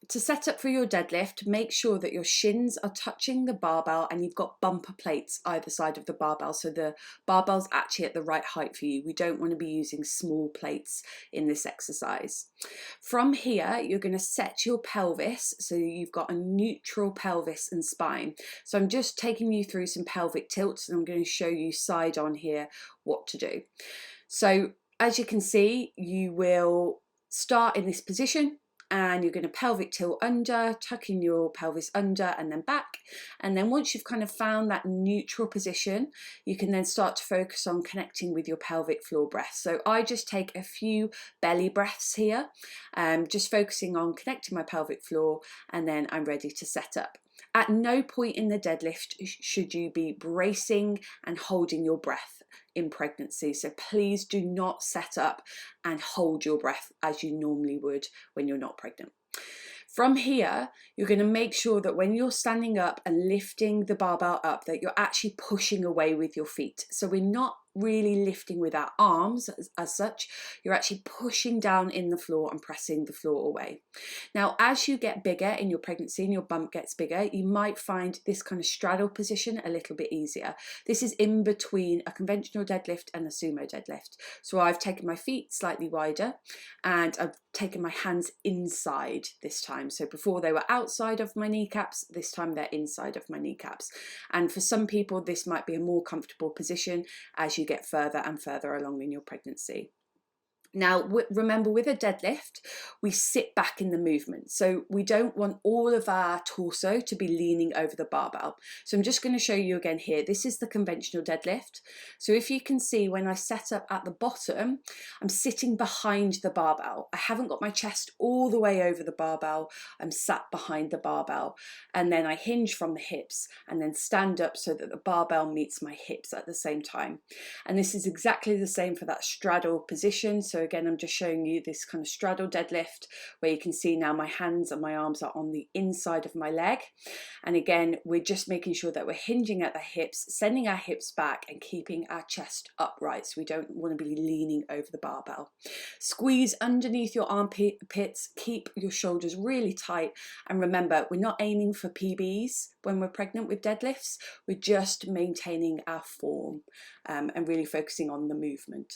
to set up for your deadlift, make sure that your shins are touching the barbell and you've got bumper plates either side of the barbell, so the barbell's actually at the right height for you. We don't want to be using small plates in this exercise. From here, you're going to set your pelvis so you've got a neutral pelvis and spine. So I'm just taking you through some pelvic tilts, and I'm going to show you side on here what to do. So as you can see, you will start in this position, and you're going to pelvic tilt under, tucking your pelvis under and then back. And then once you've kind of found that neutral position, you can then start to focus on connecting with your pelvic floor breaths. So I just take a few belly breaths here, just focusing on connecting my pelvic floor, and then I'm ready to set up. At no point in the deadlift should you be bracing and holding your breath in pregnancy. So please do not set up and hold your breath as you normally would when you're not pregnant. From here, you're going to make sure that when you're standing up and lifting the barbell up, that you're actually pushing away with your feet. So we're not really lifting with our arms as such, you're actually pushing down in the floor and pressing the floor away. Now, as you get bigger in your pregnancy and your bump gets bigger, you might find this kind of straddle position a little bit easier. This is in between a conventional deadlift and a sumo deadlift. So I've taken my feet slightly wider and I've taken my hands inside this time. So before they were outside of my kneecaps, this time they're inside of my kneecaps. And for some people, this might be a more comfortable position as you get further and further along in your pregnancy. Now, remember, with a deadlift, we sit back in the movement. So we don't want all of our torso to be leaning over the barbell. So I'm just going to show you again here. This is the conventional deadlift. So if you can see, when I set up at the bottom, I'm sitting behind the barbell. I haven't got my chest all the way over the barbell. I'm sat behind the barbell. And then I hinge from the hips and then stand up so that the barbell meets my hips at the same time. And this is exactly the same for that straddle position. So again, I'm just showing you this kind of straddle deadlift where you can see now my hands and my arms are on the inside of my leg. And again, we're just making sure that we're hinging at the hips, sending our hips back and keeping our chest upright. So we don't want to be leaning over the barbell. Squeeze underneath your armpits, keep your shoulders really tight. And remember, we're not aiming for PBs when we're pregnant with deadlifts. We're just maintaining our form and really focusing on the movement.